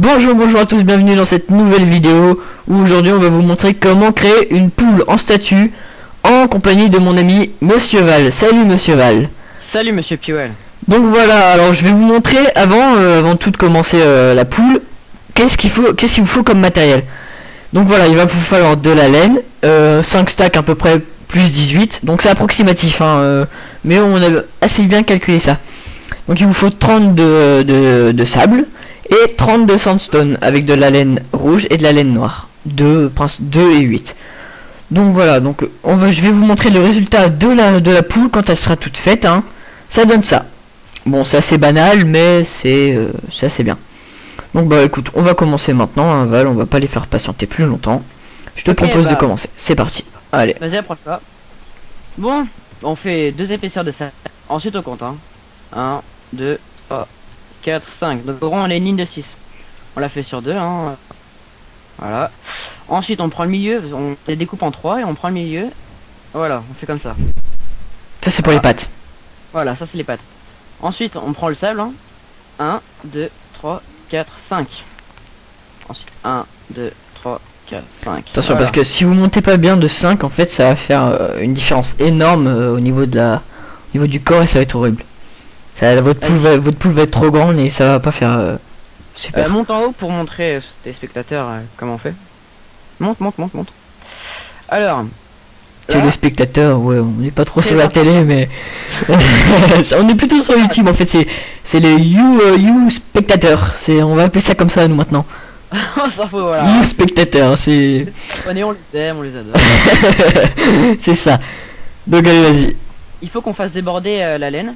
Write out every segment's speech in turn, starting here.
Bonjour à tous, bienvenue dans cette nouvelle vidéo où aujourd'hui on va vous montrer comment créer une poule en statue en compagnie de mon ami Monsieur Val. Salut Monsieur Val. Salut Monsieur Piwell. Donc voilà, alors je vais vous montrer avant tout de commencer la poule, qu'est-ce qu'il vous faut comme matériel. Donc voilà, il va vous falloir de la laine, 5 stacks à peu près plus 18, donc c'est approximatif hein, mais on a assez bien calculé ça. Donc il vous faut 30 de sable et 30 de sandstone avec de la laine rouge et de la laine noire, 2 et 8. Donc voilà, donc je vais vous montrer le résultat de la poule quand elle sera toute faite hein. Ça donne ça. Bon, c'est assez banal mais c'est assez bien. Donc bah écoute, on va commencer maintenant hein, Val, on va pas les faire patienter plus longtemps. Je te propose de commencer. C'est parti. Allez. Vas-y, approche-toi. Bon, on fait 2 épaisseurs de ça. Ensuite on compte hein. 1, 2, 3, 4, 5. Donc on a une ligne de 6. On l'a fait sur 2 hein. Voilà. Ensuite on prend le milieu, on les découpe en 3 et on prend le milieu. Voilà, on fait comme ça. Ça c'est pour les pattes. Voilà, ça c'est les pattes. Ensuite on prend le sable hein. 1, 2, 3, 4, 5. Ensuite 1, 2, 3, 4, 5. Attention voilà. Parce que si vous montez pas bien de 5 en fait ça va faire une différence énorme au niveau du corps et ça va être horrible. Votre poule va être trop grande et ça va pas faire super. Monte en haut pour montrer aux téléspectateurs comment on fait. Monte. Alors. Tu es le spectateur, ouais, on n'est pas trop sur la télé mais on est plutôt sur YouTube en fait, c'est les you spectateurs, on va appeler ça comme ça nous maintenant. On s'en fout, voilà. You spectateurs, c'est on les aime, on les adore. c'est ça. Donc allez vas-y. Il faut qu'on fasse déborder la laine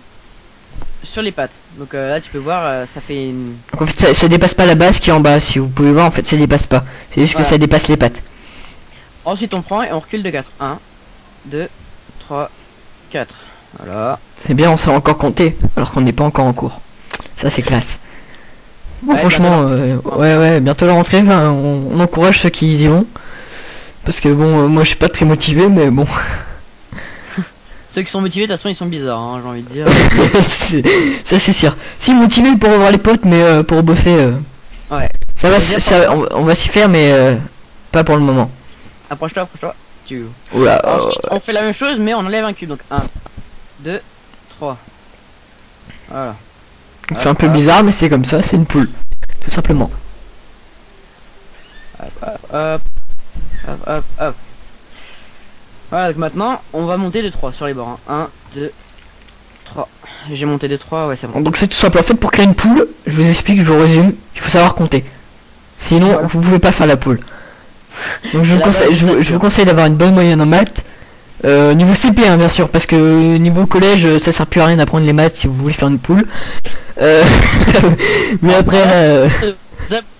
sur les pattes. Donc là tu peux voir ça fait une... Donc en fait ça dépasse pas la base qui est en bas, si vous pouvez voir en fait ça dépasse pas. C'est juste que ça dépasse les pattes. Ensuite on prend et on recule de 4. 1, 2, 3, 4. Voilà. C'est bien, on sait encore compter alors qu'on n'est pas encore en cours. Ça c'est classe. Bon, ouais, franchement ouais bientôt la rentrée, enfin, on encourage ceux qui y vont. Parce que bon moi je suis pas très motivé mais bon. Ceux qui sont motivés de toute façon ils sont bizarres hein, j'ai envie de dire. Ça c'est sûr. Si motivé pour revoir les potes mais pour bosser ouais. Ça va on va s'y faire mais pas pour le moment. Approche-toi. Oula. Ensuite, on fait la même chose mais on enlève un cube donc 1, 2, 3. Voilà. Donc c'est un peu bizarre mais c'est comme ça, c'est une poule. Tout simplement. Hop. Voilà, donc maintenant on va monter de 3 sur les bords. 1, 2, 3. J'ai monté de 3, ouais c'est bon. Donc c'est tout simple. En fait pour créer une poule, je vous explique, je vous résume, il faut savoir compter. Sinon voilà. Vous pouvez pas faire la poule. Donc je vous conseille d'avoir une bonne moyenne en maths. Niveau CP hein, bien sûr, parce que niveau collège ça sert plus à rien d'apprendre les maths si vous voulez faire une poule. Mais après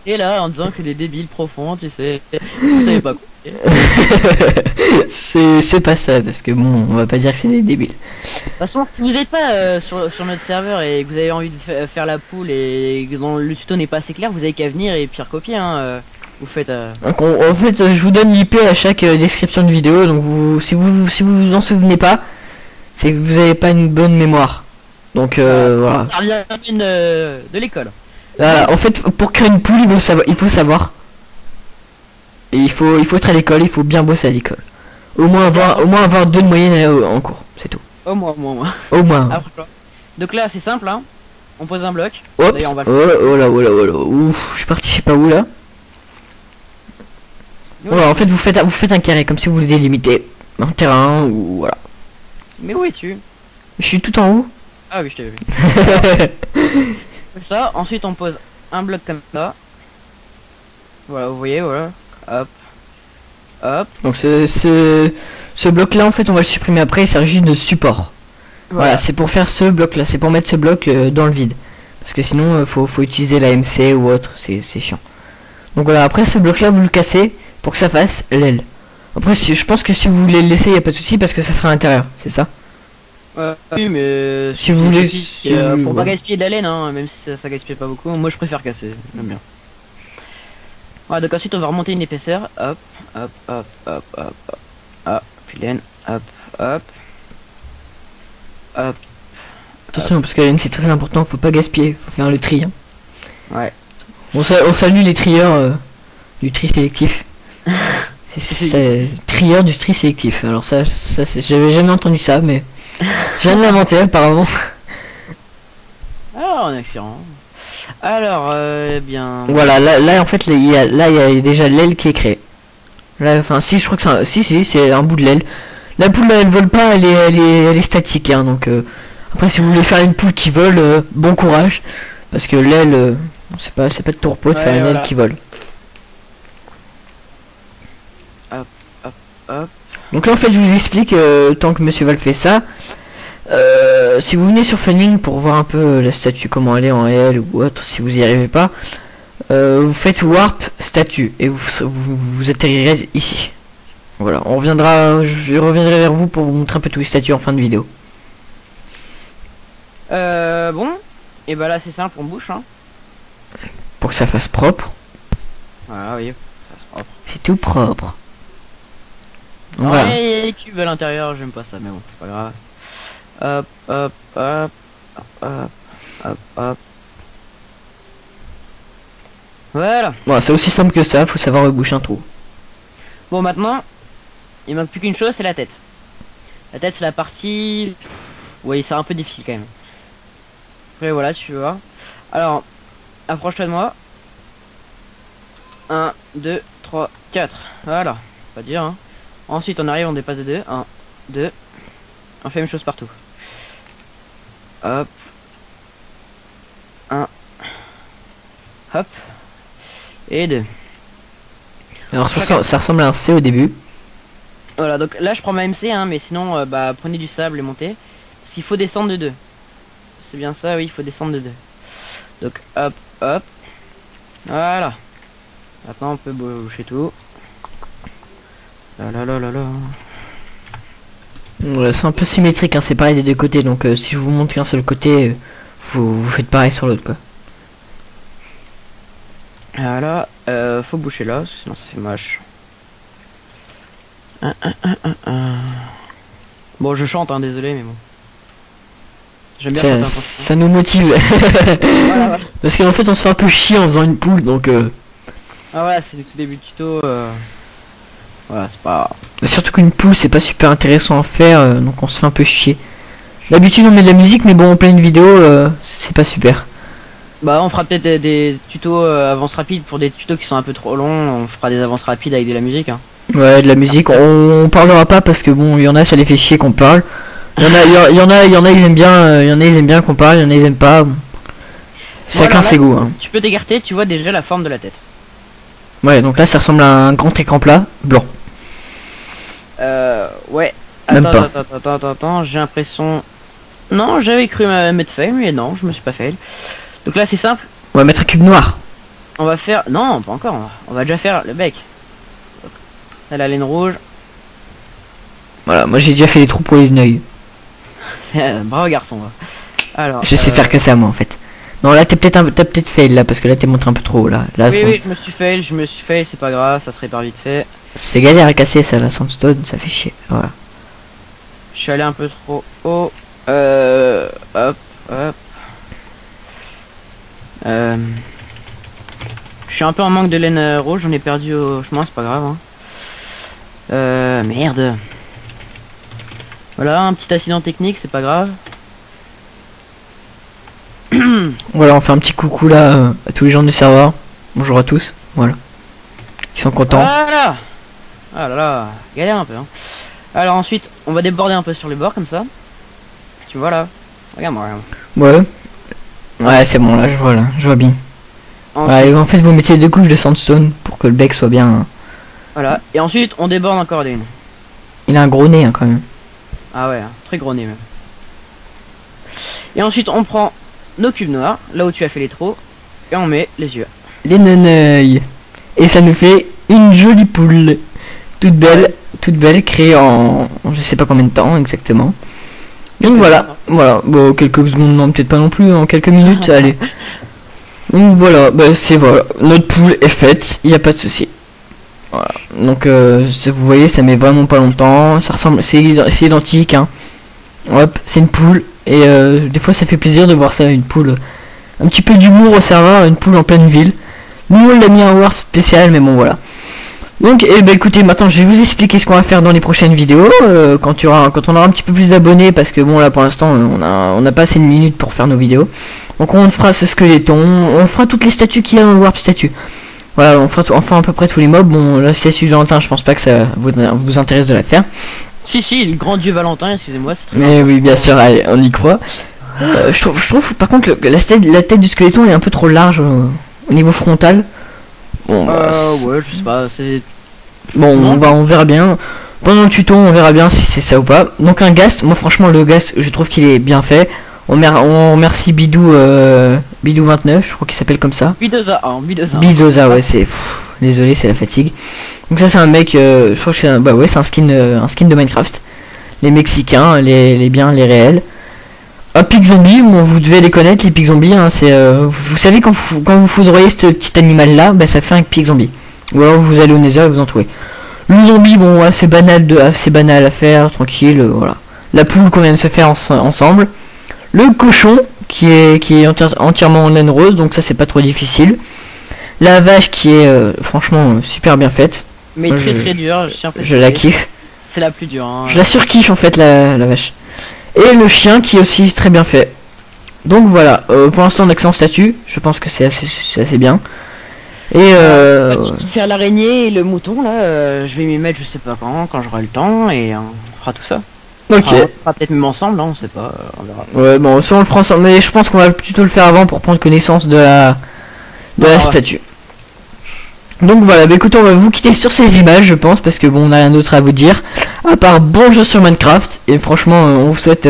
et là en disant que c'est des débiles profonds, tu sais, vous savez pas quoi. c'est pas ça, parce que bon, on va pas dire que c'est des débiles. De toute façon, si vous n'êtes pas sur notre serveur et que vous avez envie de faire la poule et que le tuto n'est pas assez clair, vous avez qu'à venir et puis recopier hein. Vous faites donc en fait je vous donne l'IP à chaque description de vidéo, donc si vous en souvenez pas, c'est que vous avez pas une bonne mémoire. Donc voilà. Ça vient de l'école. Voilà, en fait pour créer une poule il faut savoir. Et il faut être à l'école, il faut bien bosser à l'école. Au moins avoir 2 de moyenne en cours, c'est tout. Au moins. Au moins. Donc là c'est simple hein. On pose un bloc. Hop. Oh là. Ouf, je suis parti je sais pas où là. Voilà, en fait vous faites un carré comme si vous voulez délimiter un terrain ou voilà. Mais où es-tu? Je suis tout en haut. Ah oui, je t'ai vu. Ça, ensuite on pose un bloc comme ça. Voilà, vous voyez, voilà. Hop. Donc ce bloc là en fait on va le supprimer après, il sert juste de support. Voilà, c'est pour faire ce bloc là, c'est pour mettre ce bloc dans le vide. Parce que sinon faut utiliser la MC ou autre, c'est chiant. Donc voilà, après ce bloc là vous le cassez pour que ça fasse l'aile. Après je pense que si vous voulez le laisser, il n'y a pas de souci parce que ça sera à l'intérieur, c'est ça? Oui mais si vous voulez pour pas gaspiller de la laine hein, même si ça gaspille pas beaucoup, moi je préfère casser, j'aime bien. Voilà, donc ensuite on va remonter une épaisseur, hop, puis laine, hop. Attention parce que la laine c'est très important, faut pas gaspiller, faut faire le tri hein. Ouais. On salue les trieurs du tri sélectif. C'est trieur du tri sélectif. Alors ça j'avais jamais entendu ça, mais je viens de l'inventer apparemment. Alors, on est excellent. Alors, eh bien... Voilà, là en fait, il y a déjà l'aile qui est créée. Là, enfin, si, je crois que c'est si, c'est un bout de l'aile. La poule, elle vole pas, elle est statique, hein, donc... après, si vous voulez faire une poule qui vole, bon courage. Parce que l'aile, c'est pas de tourpeau de faire une aile qui vole. Hop, hop, hop. Donc là, en fait, je vous explique, tant que Monsieur Val fait ça... si vous venez sur Funning pour voir un peu la statue, comment elle est en réel ou autre, si vous y arrivez pas, vous faites Warp statue et vous atterrirez ici. Voilà, je reviendrai vers vous pour vous montrer un peu tous les statues en fin de vidéo. Bon, et bah là c'est simple, on bouche, hein. Pour que ça fasse propre. Voilà, oui, c'est tout propre. Non, voilà. il y a les cubes à l'intérieur, j'aime pas ça, mais bon, c'est pas grave. Hop, hop, hop, hop, hop, hop. Voilà. Bon, c'est aussi simple que ça, faut savoir reboucher un trou. Bon, maintenant, il manque plus qu'une chose, c'est la tête. La tête, c'est la partie... Oui, c'est un peu difficile quand même. Après, voilà, tu vois. Alors, approche-toi de moi. 1, 2, 3, 4. Voilà. Pas dur, hein. Ensuite, on arrive, on dépasse de 2. 1, 2. On fait la même chose partout. Hop. 1. Hop. Et 2. Alors ça ressemble à un C au début. Voilà, donc là je prends ma MC, hein, mais sinon bah prenez du sable et montez. Parce qu'il faut descendre de 2. C'est bien ça, oui, il faut descendre de 2. Donc hop, hop. Voilà. Maintenant on peut boucher tout. Là là là là là. Ouais, c'est un peu symétrique, hein, c'est pareil des deux côtés, donc si je vous montre qu'un seul côté, vous faites pareil sur l'autre, quoi. Voilà, faut boucher là, sinon ça fait moche. Bon, je chante, hein, désolé, mais bon. J'aime bien chanter un peu. Ça nous motive. Voilà. Parce qu'en fait, on se fait un peu chier en faisant une poule, donc... Ah ouais, c'est le tout début du tuto. Voilà, c'est pas... Surtout qu'une poule, c'est pas super intéressant à faire, donc on se fait un peu chier. D'habitude, on met de la musique, mais bon, en pleine vidéo, c'est pas super. Bah, on fera peut-être des tutos avance rapide pour des tutos qui sont un peu trop longs. On fera des avances rapides avec de la musique, hein. Ouais, de la musique, on parlera pas parce que bon, il y en a, ça les fait chier qu'on parle. Il y en a, ils aiment bien qu'on parle, il y en a, ils aiment pas. Bon. Chacun ses goûts, hein. Tu peux t'écarter, tu vois déjà la forme de la tête. Ouais, donc là, ça ressemble à un grand écran plat, blanc. Ouais. Même Attends, j'ai l'impression... Non, j'avais cru mettre fail, mais non, je me suis pas fail. Donc là, c'est simple. On va mettre un cube noir. On va faire... Non, pas encore. On va déjà faire le bec. Là, la laine rouge. Voilà, moi j'ai déjà fait les trous pour les yeux. Bravo garçon. Alors. Je sais faire que ça, moi, en fait. Non, là, t'as peut-être fail, là, parce que là, t'es montré un peu trop, là. Oui, je me suis fail, c'est pas grave, ça se répare vite fait. C'est galère à casser, ça, la sandstone, ça fait chier. Voilà. Je suis allé un peu trop haut. Hop, hop. Je suis un peu en manque de laine rouge, j'en ai perdu au chemin, c'est pas grave, hein. Merde. Voilà, un petit accident technique, c'est pas grave. Voilà, on fait un petit coucou là à tous les gens du serveur. Bonjour à tous, voilà. Ils sont contents. Voilà. Ah là là, galère un peu, hein. Alors ensuite, on va déborder un peu sur les bords comme ça. Tu vois là. Regarde-moi. Ouais. Ouais, c'est bon, là, je vois bien. Ouais, en fait, vous mettez 2 couches de sandstone pour que le bec soit bien. Voilà, et ensuite, on déborde encore d'une. Il a un gros nez, hein, quand même. Ah ouais, très gros nez même. Et ensuite, on prend nos cubes noirs, là où tu as fait les trous, et on met les yeux. Les neneuils. Et ça nous fait une jolie poule. Toute belle, créée en je sais pas combien de temps exactement. Donc voilà, bon, quelques secondes, non, peut-être pas non plus, en quelques minutes, allez. Donc voilà, bah c'est voilà, notre poule est faite, il n'y a pas de souci. Voilà, donc vous voyez, ça met vraiment pas longtemps, ça ressemble, c'est identique, hein. Hop, c'est une poule, et des fois ça fait plaisir de voir ça, une poule. Un petit peu d'humour au serveur, une poule en pleine ville. Nous on l'a mis en warp spécial, mais bon voilà. Donc eh ben, écoutez, maintenant je vais vous expliquer ce qu'on va faire dans les prochaines vidéos, quand on aura un petit peu plus d'abonnés, parce que bon là pour l'instant on n'a pas assez de minutes pour faire nos vidéos. Donc on fera ce squeletton, on fera toutes les statues qu'il y a dans le warp statue. Voilà, on fera à peu près tous les mobs. Bon, la statue de Valentin, je pense pas que ça vous intéresse de la faire. Si, le grand dieu Valentin, excusez-moi. Mais oui, bien sûr, allez, on y croit. Je trouve par contre la tête du squeletton est un peu trop large au niveau frontal. Bon, ouais, je sais pas, c'est... Bon, on verra bien. Pendant le tuto, on verra bien si c'est ça ou pas. Donc un ghast, moi franchement le ghast, je trouve qu'il est bien fait. On remercie Bidou, Bidou 29, je crois qu'il s'appelle comme ça. Bidoza, ouais, c'est... Désolé, c'est la fatigue. Donc ça c'est un mec, je crois que c'est un skin de Minecraft. Les Mexicains, les biens, les réels. Un pic zombie, bon, vous devez les connaître, les pics zombies, hein, c'est... vous savez quand vous foudroyez ce petit animal là, bah, ça fait un pic zombie. Ou alors vous allez au Nether et vous en trouvez. Le zombie, bon, assez banal à faire, tranquille, voilà. La poule qu'on vient de se faire ensemble. Le cochon qui est entièrement en laine rose, donc ça c'est pas trop difficile. La vache qui est franchement super bien faite. Mais moi, très dure, je la kiffe. C'est la plus dure. Hein. Je la surkiffe en fait la vache. Et le chien qui est aussi très bien fait. Donc voilà, pour l'instant on a que en statut, je pense que c'est assez bien. Et faire l'araignée et le mouton là, je vais m'y mettre je sais pas quand j'aurai le temps et on fera tout ça. Ok. On fera peut-être même ensemble, hein, on sait pas, on verra. Ouais bon, soit on le fera ensemble, mais je pense qu'on va plutôt le faire avant pour prendre connaissance de la statue. Donc voilà, bah écoutez, on va vous quitter sur ces images je pense, parce que bon on a rien d'autre à vous dire. À part bon jeu sur Minecraft, et franchement on vous souhaite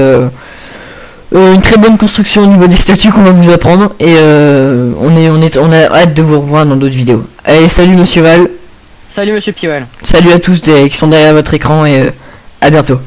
une très bonne construction au niveau des statues qu'on va vous apprendre, et on a hâte de vous revoir dans d'autres vidéos. Allez, salut monsieur Val. Salut monsieur Piwal. Salut à tous qui sont derrière votre écran, et à bientôt.